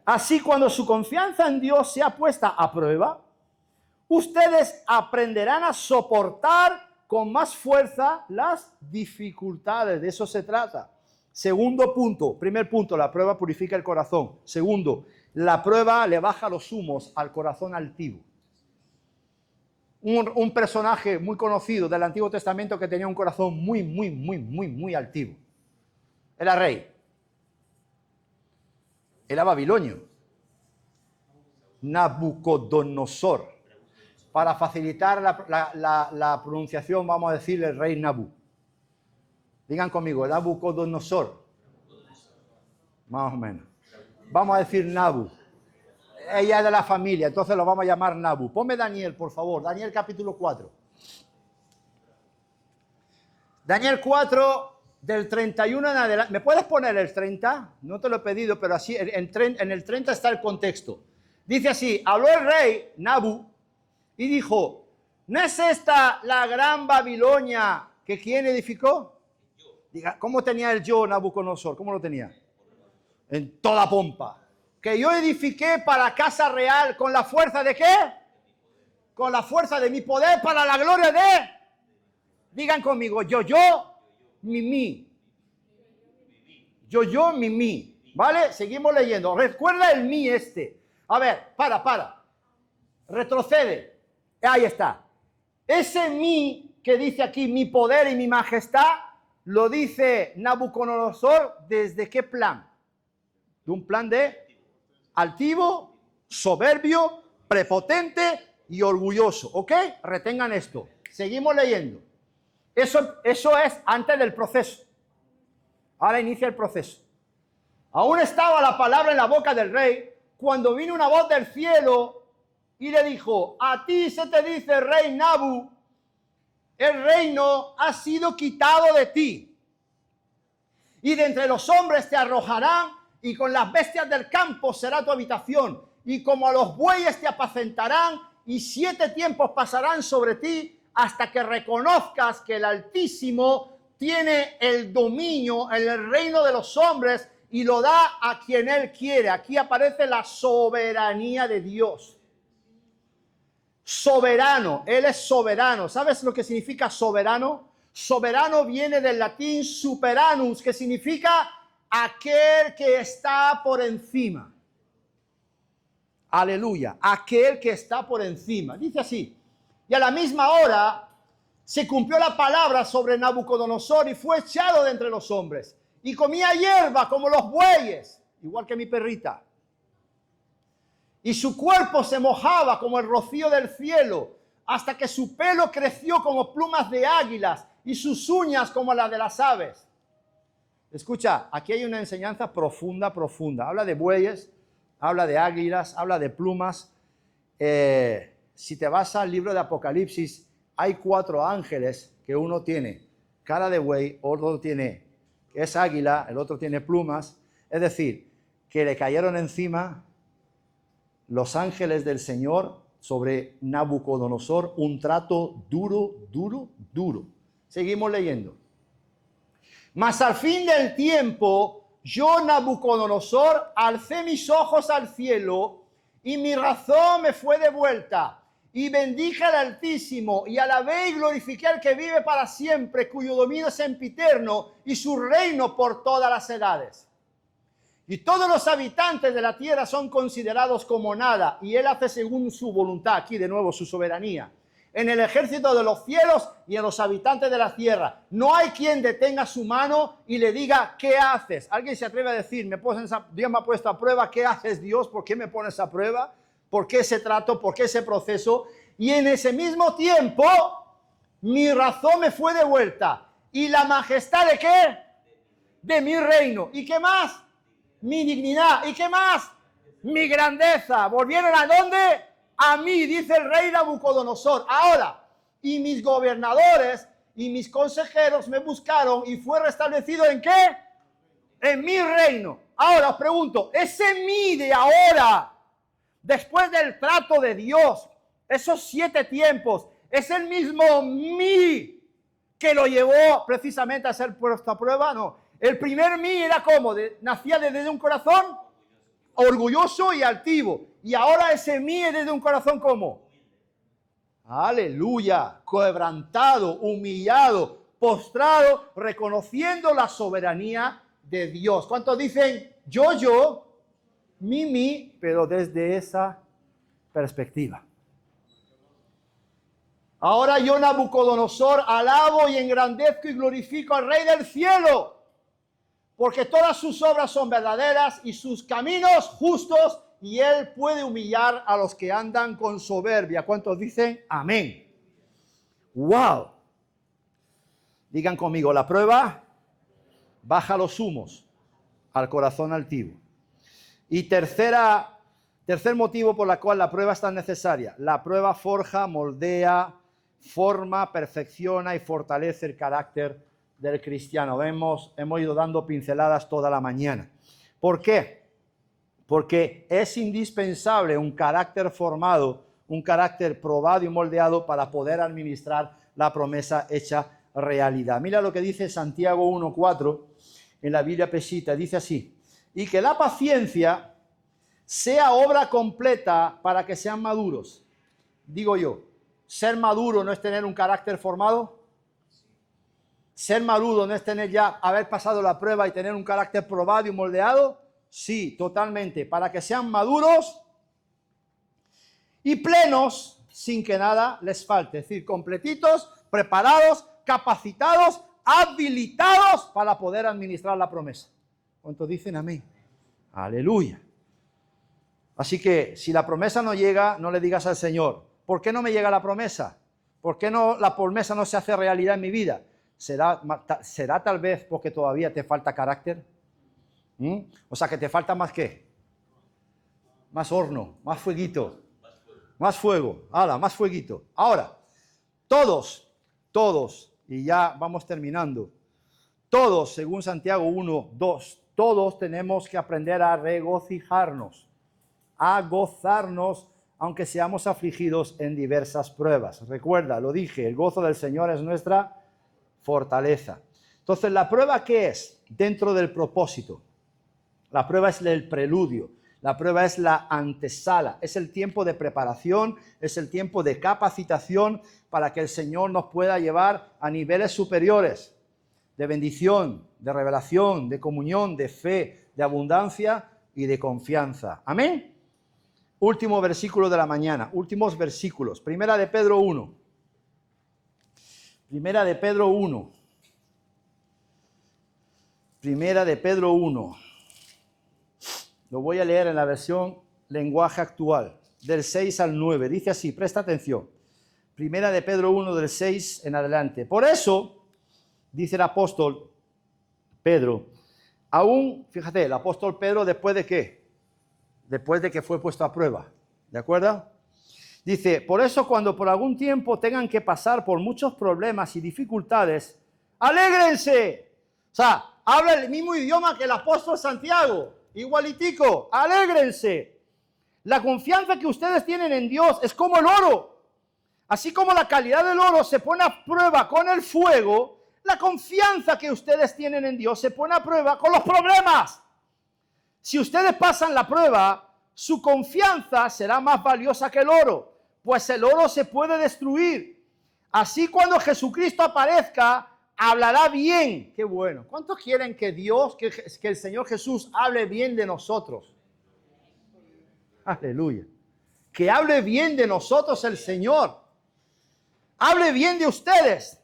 Así, cuando su confianza en Dios sea puesta a prueba, ustedes aprenderán a soportar con más fuerza las dificultades. De eso se trata. Segundo punto. Primer punto, la prueba purifica el corazón. Segundo, la prueba le baja los humos al corazón altivo. Un personaje muy conocido del Antiguo Testamento que tenía un corazón muy altivo. Era rey. Era babilonio. Nabucodonosor. Para facilitar la pronunciación, vamos a decir el rey Nabu. Digan conmigo, Nabucodonosor. Más o menos. Vamos a decir Nabu. Ella es de la familia, entonces lo vamos a llamar Nabu. Ponme Daniel, por favor. Daniel capítulo 4. Daniel 4, del 31 en adelante. ¿Me puedes poner el 30? No te lo he pedido, pero así en el 30 está el contexto. Dice así, habló el rey Nabu y dijo, ¿no es esta la gran Babilonia que quién edificó? Diga, ¿cómo tenía el yo Nabucodonosor? ¿Cómo lo tenía? En toda pompa. Que yo edifiqué para casa real con la fuerza de ¿qué? Con la fuerza de mi poder para la gloria de... Digan conmigo, yo, mi. Yo, mi. ¿Vale? Seguimos leyendo. Recuerda el mi este. A ver, para. Retrocede. Ahí está. Ese mi que dice aquí, mi poder y mi majestad, lo dice Nabucodonosor, ¿desde qué plan? De un plan de altivo, soberbio, prepotente y orgulloso. ¿Ok? Retengan esto. Seguimos leyendo. Eso es antes del proceso. Ahora inicia el proceso. Aún estaba la palabra en la boca del rey cuando vino una voz del cielo y le dijo, a ti se te dice, rey Nabu, el reino ha sido quitado de ti. Y de entre los hombres te arrojarán y con las bestias del campo será tu habitación. Y como a los bueyes te apacentarán y 7 tiempos pasarán sobre ti hasta que reconozcas que el Altísimo tiene el dominio en el reino de los hombres y lo da a quien Él quiere. Aquí aparece la soberanía de Dios. Soberano, Él es soberano. ¿Sabes lo que significa soberano? Soberano viene del latín superanus, que significa aquel que está por encima. Aleluya, aquel que está por encima. Dice así, y a la misma hora se cumplió la palabra sobre Nabucodonosor y fue echado de entre los hombres. Y comía hierba como los bueyes, igual que mi perrita. Y su cuerpo se mojaba como el rocío del cielo, hasta que su pelo creció como plumas de águilas y sus uñas como las de las aves. Escucha, aquí hay una enseñanza profunda. Habla de bueyes, habla de águilas, habla de plumas. Si te vas al libro de Apocalipsis, hay 4 ángeles, que uno tiene cara de buey, otro tiene, que es águila, el otro tiene plumas. Es decir, que le cayeron encima los ángeles del Señor sobre Nabucodonosor, un trato duro. Seguimos leyendo. Mas al fin del tiempo, yo, Nabucodonosor, alcé mis ojos al cielo y mi razón me fue devuelta. Y bendije al Altísimo y alabé y glorifiqué al que vive para siempre, cuyo dominio es sempiterno y su reino por todas las edades. Y todos los habitantes de la tierra son considerados como nada, y Él hace según su voluntad, aquí de nuevo su soberanía, en el ejército de los cielos y en los habitantes de la tierra. No hay quien detenga su mano y le diga, ¿qué haces? ¿Alguien se atreve a decir, Dios me ha puesto a prueba? ¿Qué haces, Dios? ¿Por qué me pones a prueba? ¿Por qué ese trato? ¿Por qué ese proceso? Y en ese mismo tiempo, mi razón me fue devuelta. ¿Y la majestad de qué? De mi reino. ¿Y qué más? Mi dignidad. ¿Y qué más? Mi grandeza. ¿Volvieron a dónde? A mí, dice el rey Nabucodonosor. Ahora, y mis gobernadores y mis consejeros me buscaron y fue restablecido ¿en qué? En mi reino. Ahora os pregunto, ese mí de ahora, después del trato de Dios, esos 7 tiempos, es el mismo mí que lo llevó precisamente a ser puesto a prueba. No, el primer mí era como, nacía desde un corazón orgulloso y altivo, y ahora ese mí es desde un corazón como, aleluya, quebrantado, humillado, postrado, reconociendo la soberanía de Dios. ¿Cuántos dicen yo, mi, pero desde esa perspectiva? Ahora yo, Nabucodonosor, alabo y engrandezco y glorifico al Rey del cielo, porque todas sus obras son verdaderas y sus caminos justos, y Él puede humillar a los que andan con soberbia. ¿Cuántos dicen amén? ¡Wow! Digan conmigo, la prueba baja los humos al corazón altivo. Y tercer motivo por el cual la prueba es tan necesaria. La prueba forja, moldea, forma, perfecciona y fortalece el carácter del cristiano. Hemos ido dando pinceladas toda la mañana. ¿Por qué? Porque es indispensable un carácter formado, un carácter probado y moldeado para poder administrar la promesa hecha realidad. Mira lo que dice Santiago 1:4 en la Biblia Pesita. Dice así: y que la paciencia sea obra completa para que sean maduros. Digo yo, ser maduro no es tener un carácter formado. Ser maduro no es tener ya, haber pasado la prueba y tener un carácter probado y moldeado. Sí, totalmente. Para que sean maduros y plenos sin que nada les falte. Es decir, completitos, preparados, capacitados, habilitados para poder administrar la promesa. ¿Cuántos dicen amén? Aleluya. Así que si la promesa no llega, no le digas al Señor, ¿por qué no me llega la promesa? ¿Por qué no la promesa no se hace realidad en mi vida? ¿Será tal vez porque todavía te falta carácter? O sea, que te falta más ¿qué? Más horno, más fueguito, más fuego, más fueguito. Ahora, todos, y ya vamos terminando, todos, según Santiago 1:2, todos tenemos que aprender a regocijarnos, a gozarnos, aunque seamos afligidos en diversas pruebas. Recuerda, lo dije, el gozo del Señor es nuestra fortaleza. Entonces, ¿la prueba qué es? Dentro del propósito. La prueba es el preludio, la prueba es la antesala, es el tiempo de preparación, es el tiempo de capacitación para que el Señor nos pueda llevar a niveles superiores de bendición, de revelación, de comunión, de fe, de abundancia y de confianza. Amén. Último versículo de la mañana, últimos versículos. Primera de Pedro 1. Primera de Pedro 1. Primera de Pedro 1. Lo voy a leer en la versión lenguaje actual, del 6 al 9. Dice así, presta atención. Primera de Pedro 1, del 6 en adelante. Por eso, dice el apóstol Pedro, aún, fíjate, el apóstol Pedro, ¿después de qué? Después de que fue puesto a prueba, ¿de acuerdo? Dice, por eso cuando por algún tiempo tengan que pasar por muchos problemas y dificultades, ¡alégrense! O sea, habla el mismo idioma que el apóstol Santiago, igualitico, ¡alégrense! La confianza que ustedes tienen en Dios es como el oro. Así como la calidad del oro se pone a prueba con el fuego, la confianza que ustedes tienen en Dios se pone a prueba con los problemas. Si ustedes pasan la prueba, su confianza será más valiosa que el oro, pues el oro se puede destruir. Así cuando Jesucristo aparezca, hablará bien. Qué bueno. ¿Cuántos quieren que Dios, que el Señor Jesús hable bien de nosotros? Aleluya. Que hable bien de nosotros el Señor. Hable bien de ustedes.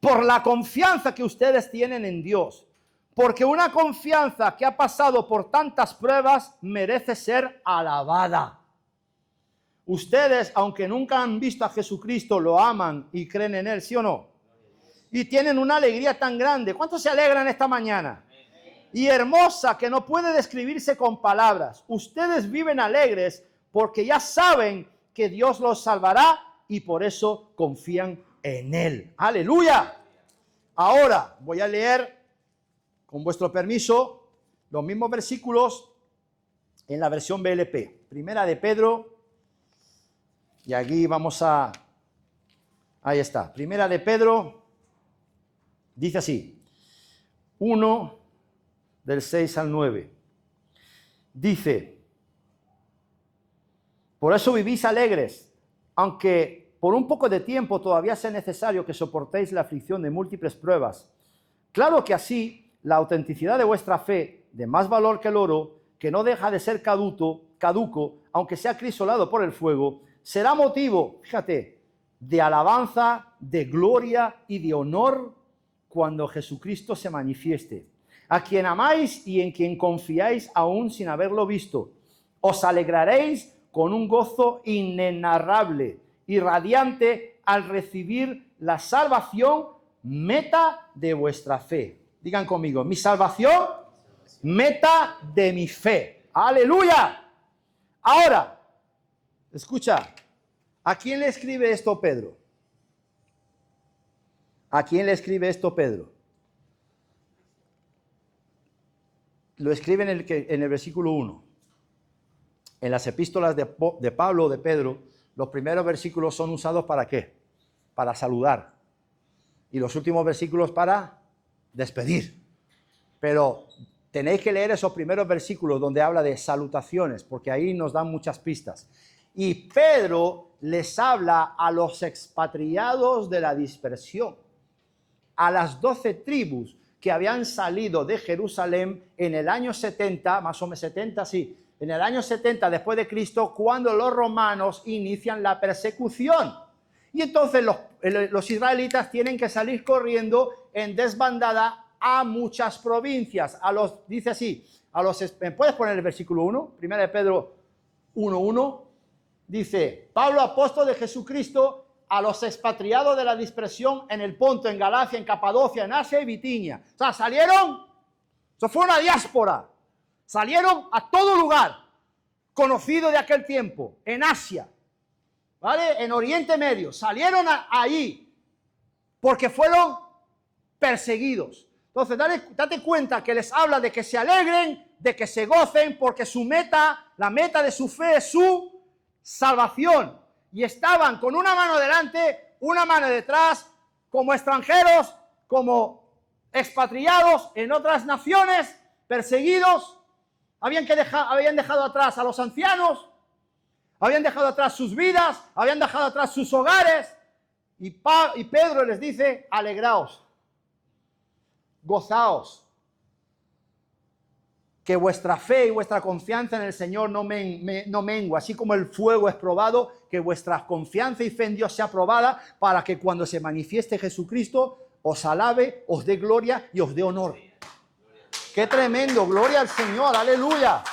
Por la confianza que ustedes tienen en Dios. Porque una confianza que ha pasado por tantas pruebas merece ser alabada. Ustedes, aunque nunca han visto a Jesucristo, lo aman y creen en Él, ¿sí o no? Y tienen una alegría tan grande. ¿Cuántos se alegran esta mañana? Y hermosa que no puede describirse con palabras. Ustedes viven alegres porque ya saben que Dios los salvará y por eso confían en Él. ¡Aleluya! Ahora voy a leer, con vuestro permiso, los mismos versículos en la versión BLP. Primera de Pedro, y aquí vamos a... Ahí está. Primera de Pedro, dice así, 1, del 6 al 9. Dice, por eso vivís alegres, aunque por un poco de tiempo todavía sea necesario que soportéis la aflicción de múltiples pruebas. Claro que así la autenticidad de vuestra fe, de más valor que el oro, que no deja de ser caduco, aunque sea crisolado por el fuego, será motivo, fíjate, de alabanza, de gloria y de honor cuando Jesucristo se manifieste. a quien amáis y en quien confiáis aún sin haberlo visto. Os alegraréis con un gozo inenarrable y radiante al recibir la salvación, meta de vuestra fe. Digan conmigo, mi salvación, meta de mi fe. ¡Aleluya! Ahora, escucha, ¿a quién le escribe esto Pedro? ¿A quién le escribe esto Pedro? Lo escribe en el versículo 1. En las epístolas de Pablo o de Pedro, los primeros versículos son usados ¿para qué? Para saludar. Y los últimos versículos para despedir. Pero tenéis que leer esos primeros versículos donde habla de salutaciones, porque ahí nos dan muchas pistas. Y Pedro les habla a los expatriados de la dispersión, a las 12 tribus que habían salido de Jerusalén en el año 70, más o menos 70, sí, en el año 70 después de Cristo, cuando los romanos inician la persecución. Y entonces los israelitas tienen que salir corriendo en desbandada a muchas provincias. Dice así, ¿puedes poner el versículo 1? Primera de Pedro 1:1. Dice, Pablo, apóstol de Jesucristo, a los expatriados de la dispersión en el Ponto, en Galacia, en Capadocia, en Asia y Bitinia. O sea, salieron, eso fue una diáspora, salieron a todo lugar conocido de aquel tiempo, en Asia, ¿vale? En Oriente Medio, salieron ahí porque fueron perseguidos. Entonces, date cuenta que les habla de que se alegren, de que se gocen, porque su meta, la meta de su fe es su salvación. Y estaban con una mano delante, una mano detrás, como extranjeros, como expatriados en otras naciones, perseguidos. Habían dejado atrás a los ancianos, habían dejado atrás sus vidas, habían dejado atrás sus hogares. Y Pedro les dice, alegraos, gozaos, que vuestra fe y vuestra confianza en el Señor no mengua, así como el fuego es probado, que vuestra confianza y fe en Dios sea probada, para que cuando se manifieste Jesucristo, os alabe, os dé gloria y os dé honor. ¡Qué tremendo! ¡Gloria al Señor! ¡Aleluya!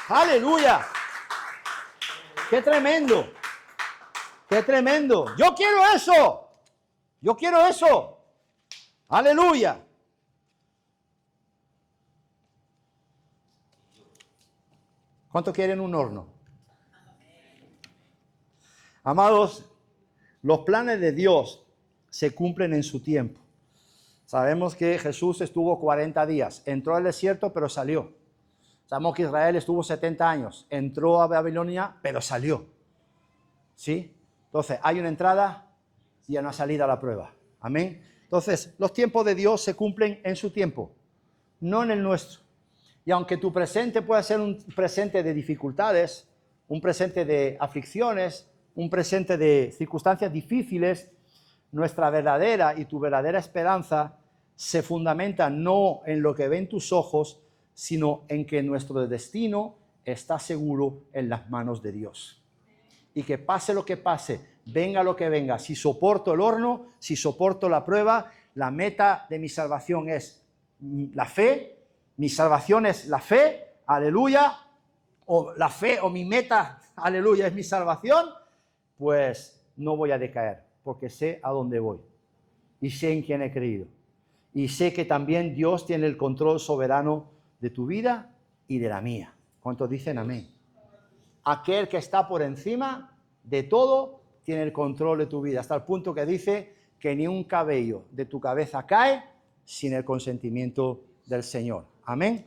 ¡Aleluya! ¡Qué tremendo! ¡Qué tremendo! ¡Yo quiero eso! ¡Yo quiero eso! ¡Aleluya! ¿Cuánto quieren un horno? Amados, los planes de Dios se cumplen en su tiempo. Sabemos que Jesús estuvo 40 días, entró al desierto pero salió. Sabemos que Israel estuvo 70 años, entró a Babilonia pero salió. ¿Sí? Entonces hay una entrada y una salida a la prueba. Amén. Entonces los tiempos de Dios se cumplen en su tiempo, no en el nuestro. Y aunque tu presente pueda ser un presente de dificultades, un presente de aflicciones, un presente de circunstancias difíciles, nuestra verdadera y tu verdadera esperanza se fundamenta no en lo que ven tus ojos, sino en que nuestro destino está seguro en las manos de Dios. Y que pase lo que pase, venga lo que venga, si soporto el horno, si soporto la prueba, la meta de mi salvación es la fe. Mi salvación es la fe, aleluya, o la fe o mi meta, aleluya, es mi salvación, pues no voy a decaer, porque sé a dónde voy y sé en quién he creído. Y sé que también Dios tiene el control soberano de tu vida y de la mía. ¿Cuántos dicen amén? Aquel que está por encima de todo tiene el control de tu vida, hasta el punto que dice que ni un cabello de tu cabeza cae sin el consentimiento del Señor. Amén.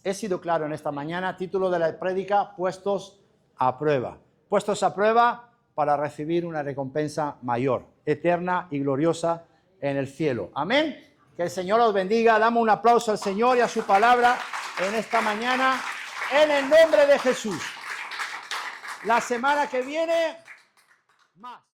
He sido claro en esta mañana. Título de la prédica: puestos a prueba. Puestos a prueba para recibir una recompensa mayor, eterna y gloriosa en el cielo. Amén. Que el Señor os bendiga. Damos un aplauso al Señor y a su palabra en esta mañana, en el nombre de Jesús. La semana que viene, más.